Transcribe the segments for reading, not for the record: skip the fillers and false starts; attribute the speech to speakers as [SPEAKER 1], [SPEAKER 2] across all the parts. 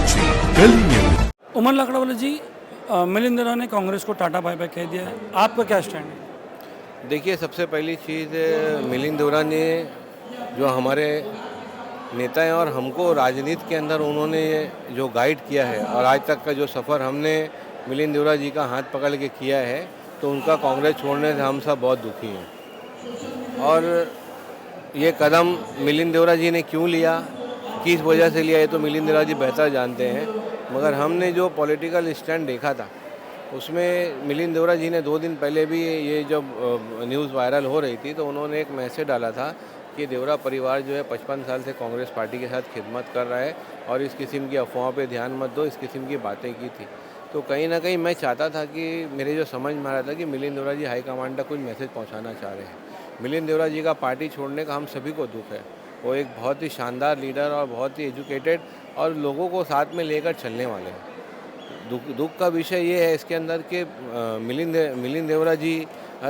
[SPEAKER 1] साक्षी Delhi news.
[SPEAKER 2] Umar Lakdawala जी, मिलिंद देवरा ने कांग्रेस को tata bye bye कह दिया है, आपका क्या स्टैंड है?
[SPEAKER 3] देखिए, सबसे पहली चीज़ मिलिंद देवरा ने जो हमारे नेता हैं और हमको राजनीति के अंदर उन्होंने जो गाइड किया है और आज तक का जो सफ़र हमने मिलिंद देवरा जी का हाथ पकड़ के किया है, तो उनका कांग्रेस छोड़ने से हम सब बहुत दुखी हैं। और ये कदम मिलिंद देवरा जी ने क्यों लिया, किस वजह से लिया, ये तो मिलिंद देवरा जी बेहतर जानते हैं। मगर हमने जो पॉलिटिकल स्टैंड देखा था उसमें मिलिंद देवरा जी ने 2 दिन पहले भी ये जब न्यूज़ वायरल हो रही थी तो उन्होंने एक मैसेज डाला था कि देवरा परिवार जो है 55 साल से कांग्रेस पार्टी के साथ खिदमत कर रहा है और इस किस्म की अफवाहों पे ध्यान मत दो, इस किस्म की बातें की थी। तो कहीं ना कहीं मैं चाहता था कि मेरे जो समझ में आ रहा था कि मिलिंद देवरा जी हाईकमांड तक कुछ मैसेज पहुँचाना चाह रहे हैं। मिलिंद देवरा जी का पार्टी छोड़ने का हम सभी को दुख है। वो एक बहुत ही शानदार लीडर और बहुत ही एजुकेटेड और लोगों को साथ में लेकर चलने वाले हैं। दुख का विषय ये है इसके अंदर कि मिलिंद देवरा जी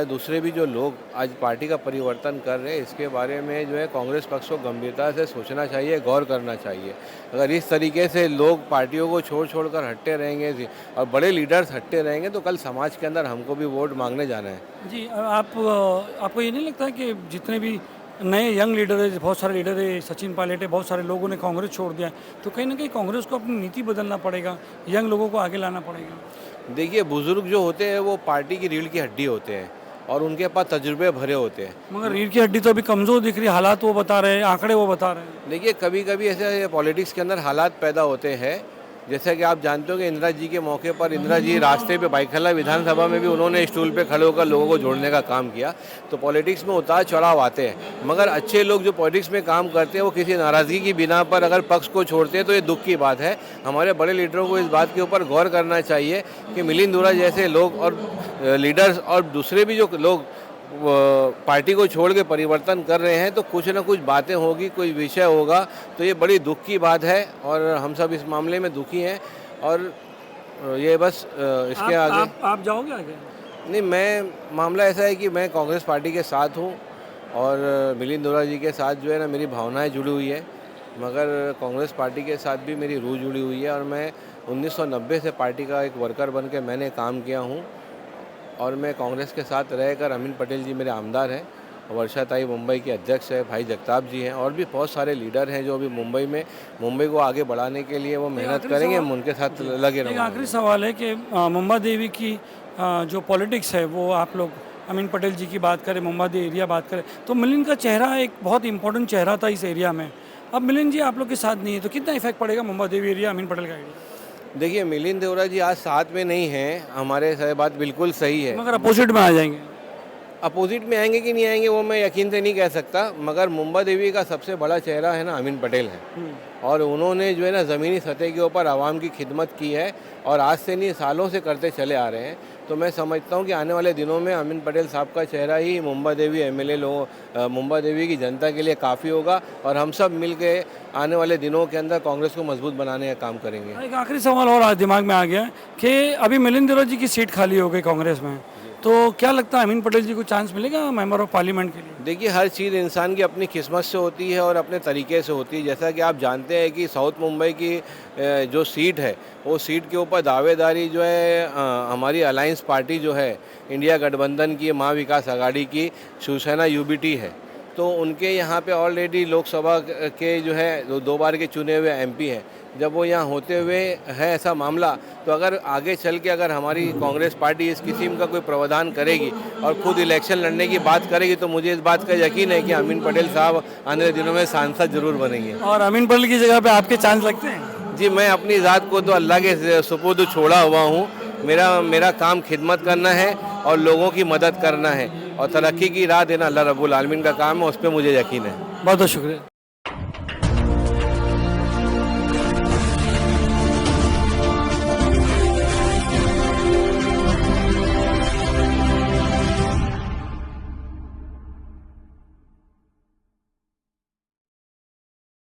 [SPEAKER 3] दूसरे भी जो लोग आज पार्टी का परिवर्तन कर रहे हैं, इसके बारे में जो है कांग्रेस पक्ष को गंभीरता से सोचना चाहिए, गौर करना चाहिए। अगर इस तरीके से लोग पार्टियों को छोड़ कर हटते रहेंगे और बड़े लीडर्स हटते रहेंगे तो कल समाज के अंदर हमको भी वोट मांगने जाना है।
[SPEAKER 2] जी, आपको ये नहीं लगता है कि जितने भी नए यंग लीडर है, बहुत सारे लीडर है, सचिन पायलट है, बहुत सारे लोगों ने कांग्रेस छोड़ दिया है, तो कहीं ना कहीं कांग्रेस को अपनी नीति बदलना पड़ेगा, यंग लोगों को आगे लाना पड़ेगा?
[SPEAKER 3] देखिए, बुजुर्ग जो होते हैं वो पार्टी की रीढ़ की हड्डी होते हैं और उनके पास तजुर्बे भरे होते हैं।
[SPEAKER 2] मगर रीढ़ की हड्डी तो अभी कमज़ोर दिख रही है, हालात वो बता रहे हैं, आंकड़े वो बता रहे हैं।
[SPEAKER 3] देखिए, कभी कभी ऐसे पॉलिटिक्स के अंदर हालात पैदा होते हैं। जैसा कि आप जानते हो कि इंदिरा जी के मौके पर इंदिरा जी रास्ते पे बाइखला विधानसभा में भी उन्होंने स्टूल पे खड़े होकर लोगों को जोड़ने का काम किया। तो पॉलिटिक्स में उतार चढ़ाव आते हैं, मगर अच्छे लोग जो पॉलिटिक्स में काम करते हैं वो किसी नाराज़गी की बिना पर अगर पक्ष को छोड़ते हैं तो ये दुख की बात है। हमारे बड़े लीडरों को इस बात के ऊपर गौर करना चाहिए कि मिलिंद देवरा जैसे लोग और लीडर्स और दूसरे भी जो लोग पार्टी को छोड़ के परिवर्तन कर रहे हैं तो कुछ ना कुछ बातें होगी, कोई विषय होगा, तो ये बड़ी दुख की बात है और हम सब इस मामले में दुखी हैं। और ये बस इसके आगे
[SPEAKER 2] आप जाओगे आगे?
[SPEAKER 3] नहीं, मैं मामला ऐसा है कि मैं कांग्रेस पार्टी के साथ हूँ और मिलिंद देवरा जी के साथ जो है ना मेरी भावनाएं जुड़ी हुई है, मगर कांग्रेस पार्टी के साथ भी मेरी रूह जुड़ी हुई है। और मैं 1990 से पार्टी का एक वर्कर बन के मैंने काम किया हूँ और मैं कांग्रेस के साथ रहकर, अमीन पटेल जी मेरे आमदार हैं, वर्षा ताई मुंबई के अध्यक्ष है, भाई जगताप जी हैं और भी बहुत सारे लीडर हैं जो अभी मुंबई को आगे बढ़ाने के लिए वो मेहनत करेंगे, हम उनके साथ लगे रहेंगे।
[SPEAKER 2] एक आखिरी सवाल है कि मुंबा देवी की जो पॉलिटिक्स है वो आप लोग अमीन पटेल जी की बात करें, मुंबा देवी एरिया बात करें, तो मिलिंद का चेहरा एक बहुत इंपॉर्टेंट चेहरा था इस एरिया में। अब मिलिंद जी आप लोग के साथ नहीं है तो कितना इफेक्ट पड़ेगा मुंबा देवी एरिया, अमीन पटेल का एरिया?
[SPEAKER 3] देखिए, मिलिंद देवरा जी आज साथ में नहीं हैं, हमारे से बात बिल्कुल सही है।
[SPEAKER 2] मगर अपोजिट में आ जाएंगे?
[SPEAKER 3] अपोजिट में आएंगे कि नहीं आएंगे वो मैं यकीन से नहीं कह सकता, मगर मुंबा देवी का सबसे बड़ा चेहरा है ना अमीन पटेल है और उन्होंने जो है ना ज़मीनी सतह के ऊपर आवाम की खिदमत की है और आज से नहीं सालों से करते चले आ रहे हैं। तो मैं समझता हूं कि आने वाले दिनों में अमीन पटेल साहब का चेहरा ही मुंबा देवी एमएलए लोगों, मुंबा देवी की जनता के लिए काफ़ी होगा और हम सब मिल के आने वाले दिनों के अंदर कांग्रेस को मजबूत बनाने का काम करेंगे।
[SPEAKER 2] एक आखिरी सवाल और आज दिमाग में आ गया कि अभी मिलिंद देवरा जी की सीट खाली हो गई कांग्रेस में, तो क्या लगता है अमीन पटेल जी को चांस मिलेगा मेंबर ऑफ पार्लियामेंट के लिए?
[SPEAKER 3] देखिए, हर चीज़ इंसान की अपनी किस्मत से होती है और अपने तरीके से होती है। जैसा कि आप जानते हैं कि साउथ मुंबई की जो सीट है वो सीट के ऊपर दावेदारी जो है हमारी अलायंस पार्टी जो है इंडिया गठबंधन की, महा विकास आघाड़ी की शिवसेना यूबीटी है। तो उनके यहाँ पे ऑलरेडी लोकसभा के जो है 2 बार के चुने हुए एमपी हैं। जब वो यहाँ होते हुए है ऐसा मामला, तो अगर आगे चल के अगर हमारी कांग्रेस पार्टी इस किस्म का कोई प्रावधान करेगी और खुद इलेक्शन लड़ने की बात करेगी तो मुझे इस बात का यकीन है कि अमीन पटेल साहब आने वाले दिनों में सांसद जरूर बनेंगे।
[SPEAKER 2] और अमीन पटेल की जगह पे आपके चांस लगते हैं?
[SPEAKER 3] जी, मैं अपनी ज़ात को तो अल्लाह के सुपुर्द छोड़ा हुआ हूँ। मेरा काम खिदमत करना है और लोगों की मदद करना है और तरक्की की राह देना अल्लाह रब्बुल आलमीन का काम है, उस पर मुझे यकीन है।
[SPEAKER 2] बहुत बहुत शुक्रिया।